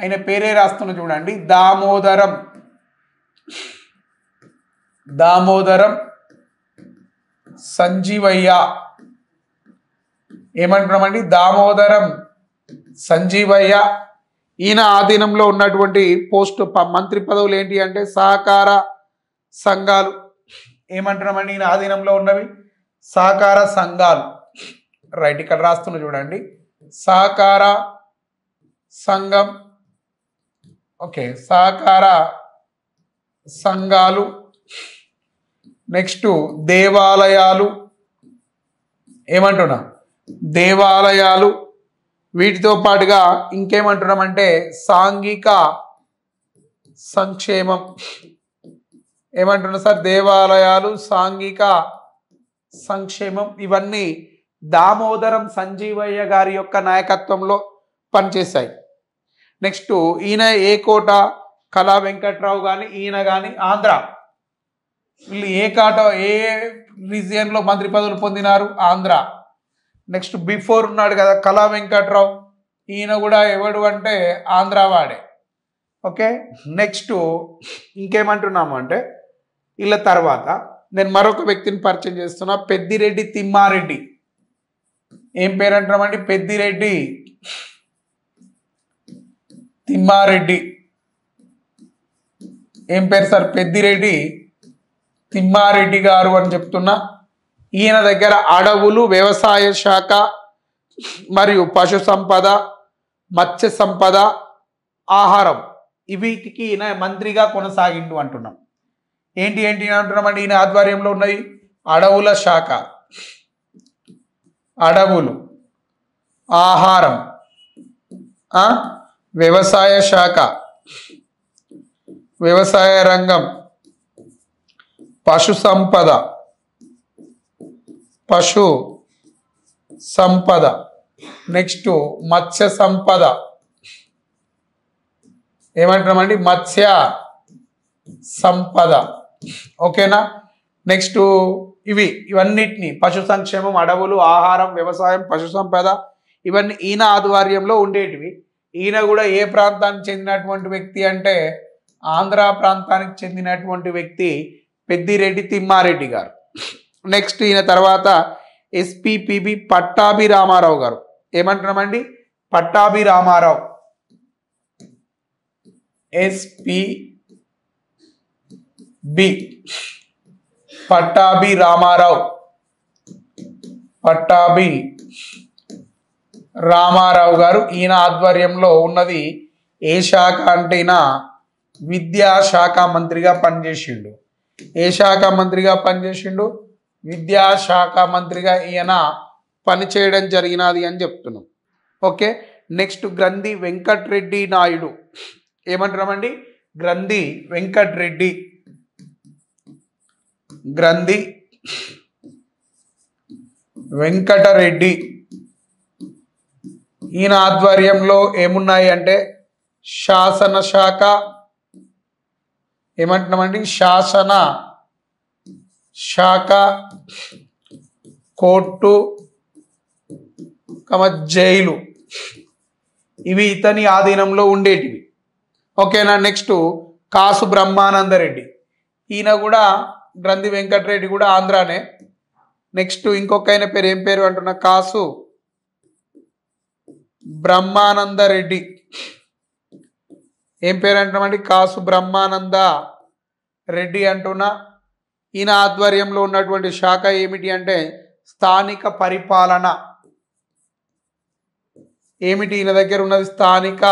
ఆయన పేరే రాస్తున్నా చూడండి, దామోదరం దామోదరం సంజీవయ్య. ఏమంటున్నామండి? దామోదరం సంజీవయ్య. ఈయన ఆధీనంలో ఉన్నటువంటి పోస్టు మంత్రి పదవులు ఏంటి అంటే సహకార సంఘాలు. ఏమంటున్నామండి? ఈయన ఆధీనంలో ఉన్నవి సహకార సంఘాలు. రైట్, ఇక్కడ రాస్తున్నా చూడండి, సహకార సంఘం. ఓకే, సహకార సంఘాలు. నెక్స్ట్ దేవాలయాలు. ఏమంటున్నా? దేవాలయాలు. వీటితో పాటుగా ఇంకేమంటున్నామంటే సాంఘిక సంక్షేమం. ఏమంటున్నా సార్? దేవాలయాలు, సాంఘిక సంక్షేమం. ఇవన్నీ దామోదరం సంజీవయ్య గారి యొక్క నాయకత్వంలో పనిచేశాయి. నెక్స్ట్ ఈయన ఏ కోట? కళా వెంకట్రావు కానీ ఈయన కానీ ఆంధ్ర. వీళ్ళు ఏ రీజియన్లో మంత్రి పదవులు పొందినారు? ఆంధ్ర. నెక్స్ట్ బిఫోర్ ఉన్నాడు కదా కళా వెంకట్రావు, ఈయన కూడా ఎవడు అంటే ఆంధ్ర వాడే. ఓకే, నెక్స్ట్ ఇంకేమంటున్నాము అంటే వీళ్ళ తర్వాత నేను మరొక వ్యక్తిని పరిచయం చేస్తున్నా, పెద్దిరెడ్డి తిమ్మారెడ్డి. ఏం పేరు అంటున్నామండి? పెద్దిరెడ్డి తిమ్మారెడ్డి. ఏం పేరు సార్? పెద్దిరెడ్డి తిమ్మారెడ్డి గారు అని చెప్తున్నా. ఈయన దగ్గర అడవులు, వ్యవసాయ శాఖ మరియు పశు సంపద, మత్స్య సంపద, ఆహారం, వీటికి ఈయన మంత్రిగా కొనసాగిండు అంటున్నాం. ఏంటి అంటున్నామండి? ఈయన ఆధ్వర్యంలో ఉన్నది అడవుల శాఖ, అడవులు, ఆహారం, వ్యవసాయ శాఖ, వ్యవసాయ రంగం, పశు సంపద, నెక్స్ట్ మత్స్య సంపద. ఏమంటున్నామండి? మత్స్య సంపద. ఓకేనా? నెక్స్ట్ ఇవన్నిటిని పశు సంక్షేమం, అడవులు, ఆహారం, వ్యవసాయం, పశు సంపద, ఇవన్నీ ఈయన ఆధ్వర్యంలో ఉండేటివి. ఈయన కూడా ఏ ప్రాంతానికి చెందినటువంటి వ్యక్తి అంటే ఆంధ్ర ప్రాంతానికి చెందినటువంటి వ్యక్తి పెద్దిరెడ్డి తిమ్మారెడ్డి గారు. నెక్స్ట్ ఈయన తర్వాత ఎస్పీపీబి పట్టాభి రామారావు గారు. ఏమంటున్నామండి? పట్టాభి రామారావు, ఎస్పీబి పట్టాభి రామారావు. పట్టాభి రామారావు గారు. ఈయన ఆధ్వర్యంలో ఉన్నది ఏ శాఖ అంటే ఈయన విద్యాశాఖ మంత్రిగా పనిచేసిండు. ఏ శాఖ మంత్రిగా పనిచేసిండు? విద్యాశాఖ మంత్రిగా ఈయన పనిచేయడం జరిగినది అని చెప్తున్నాం. ఓకే, నెక్స్ట్ గ్రంథి వెంకటరెడ్డి నాయుడు. ఏమంటున్నామండి? గ్రంథి వెంకటరెడ్డి. గ్రంథి వెంకటరెడ్డి. ఈయన ఆధ్వర్యంలో ఏమున్నాయి అంటే శాసన శాఖ. ఏమంటున్నామండి? శాసన శాఖ, కోర్టు, జైలు, ఇవి ఇతని ఆధీనంలో ఉండేటివి. ఓకేనా? నెక్స్ట్ కాసు బ్రహ్మానందరెడ్డి. ఈయన కూడా గ్రంథి వెంకటరెడ్డి కూడా ఆంధ్రానే. నెక్స్ట్ ఇంకొక ఆయన పేరు ఏం పేరు అంటున్నా? కాసు బ్రహ్మానందరెడ్డి. ఏం పేరు అంటున్నామండి? కాసు బ్రహ్మానంద రెడ్డి అంటున్నా. ఈయన ఆధ్వర్యంలో ఉన్నటువంటి శాఖ ఏమిటి అంటే స్థానిక పరిపాలన. ఏమిటి ఈయన దగ్గర ఉన్నది? స్థానిక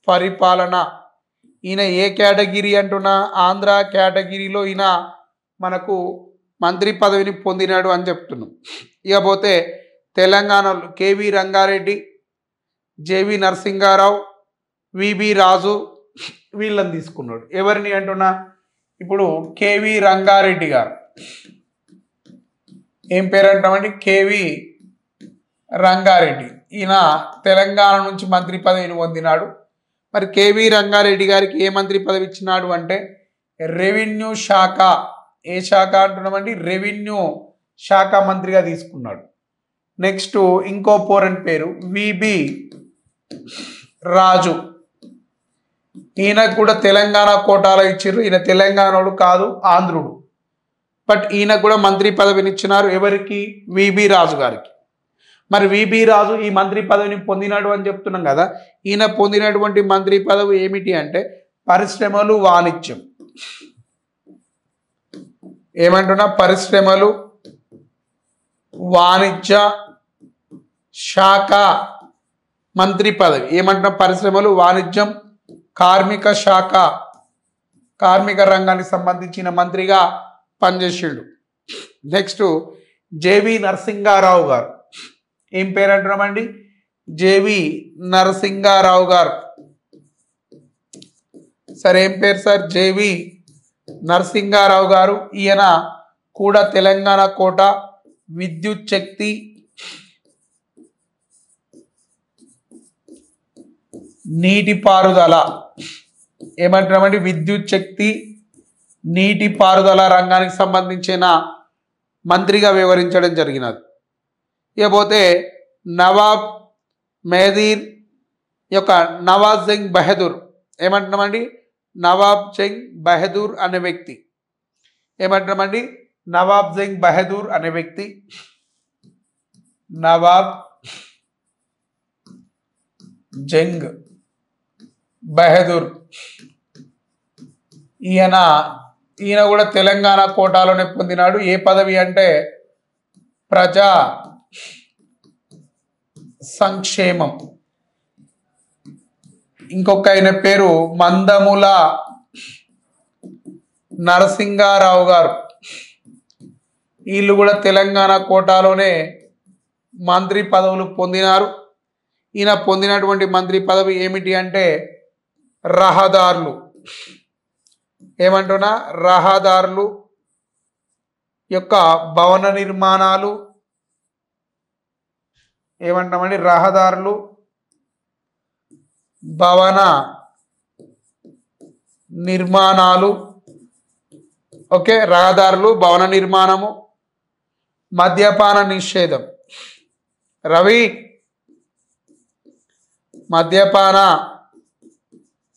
పరిపాలన. ఈయన ఏ కేటగిరీ అంటున్నా? ఆంధ్ర కేటగిరీలో ఈయన మనకు మంత్రి పదవిని పొందినాడు అని చెప్తున్నాం. ఇకపోతే తెలంగాణలో K V Rangareddy, J V Narasinga Rao, V B Raju, వీళ్ళని తీసుకున్నాడు. ఎవరిని అంటున్నా? ఇప్పుడు కేవి రంగారెడ్డి గారు. ఏం పేరు అంటామండి? కేవి రంగారెడ్డి. ఈయన తెలంగాణ నుంచి మంత్రి పదవిని పొందినాడు. మరి కేవి రంగారెడ్డి గారికి ఏ మంత్రి పదవి ఇచ్చినాడు అంటే రెవెన్యూ శాఖ. ఏ శాఖ అంటున్నామండి? రెవెన్యూ శాఖ మంత్రిగా తీసుకున్నాడు. నెక్స్ట్ ఇంకో పోరన్ పేరు విబి రాజు. ఈయనకు కూడా తెలంగాణ కోటాలో ఇచ్చిర్రు. ఈయన తెలంగాణోడు కాదు, ఆంధ్రుడు. బట్ ఈయనకు కూడా మంత్రి పదవిని ఇచ్చినారు. ఎవరికి? విబి రాజు గారికి. మరి విబి రాజు ఈ మంత్రి పదవిని పొందినాడు అని చెప్తున్నాం కదా. ఈయన పొందినటువంటి మంత్రి పదవి ఏమిటి అంటే పరిశ్రమలు, వాణిజ్యం. ఏమంటున్నా? పరిశ్రమలు, వాణిజ్య శాఖ మంత్రి పదవి. ఏమంటున్నా? పరిశ్రమలు, వాణిజ్యం, కార్మిక శాఖ, కార్మిక రంగానికి సంబంధించిన మంత్రిగా పనిచేసిండు. నెక్స్ట్ జేవి నరసింగారావు గారు. ఏం పేరు అంటున్నామండి? జేవి నరసింగారావు గారు. సార్ ఏం పేరు సార్? జేవి నరసింగారావు గారు. ఈయన కూడా తెలంగాణ కోట, విద్యుత్ శక్తి, నీటిపారుదల. ఏమంటున్నామండి? విద్యుత్ శక్తి, నీటిపారుదల రంగానికి సంబంధించిన మంత్రిగా వివరించడం జరిగినది. ఇకపోతే నవాబ్ మెహదీర్ యొక్క నవాజ్ జంగ్ బహదూర్. ఏమంటున్నామండి? నవాబ్ జంగ్ బహదూర్ అనే వ్యక్తి. ఏమంటున్నామండి? నవాబ్ జంగ్ బహదూర్ అనే వ్యక్తి. నవాబ్ జంగ్ బహదూర్. ఈయన కూడా తెలంగాణ కోటాలోనే పొందినాడు. ఏ పదవి అంటే ప్రజా సంక్షేమం. ఇంకొక ఆయన పేరు మందముల నరసింగారావు గారు. వీళ్ళు కూడా తెలంగాణ కోటాలోనే మంత్రి పదవులు పొందినారు. ఈయన పొందినటువంటి మంత్రి పదవి ఏమిటి అంటే రహదారులు. ఏమంటున్నా? రహదారులు యొక్క భవన నిర్మాణాలు. ఏమంటామండి? రహదారులు, భవన నిర్మాణాలు. ఓకే, రహదారులు, భవన నిర్మాణము, మద్యపాన నిషేధం. రవి, మద్యపాన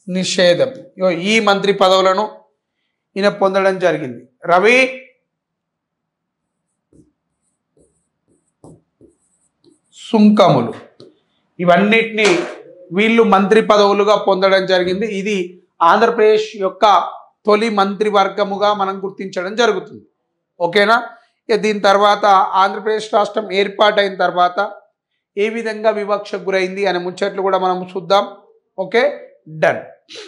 నిషేధం. ఈ మంత్రి పదవులను ఈయన పొందడం జరిగింది. రవి, సుంకములు, ఇవన్నిటినీ వీళ్ళు మంత్రి పదవులుగా పొందడం జరిగింది. ఇది ఆంధ్రప్రదేశ్ యొక్క తొలి మంత్రివర్గముగా మనం గుర్తించడం జరుగుతుంది. ఓకేనా? దీని తర్వాత ఆంధ్రప్రదేశ్ రాష్ట్రం ఏర్పాటైన తర్వాత ఏ విధంగా వివక్షకు గురైంది అనే ముచ్చట్లు కూడా మనం చూద్దాం. Okay, done.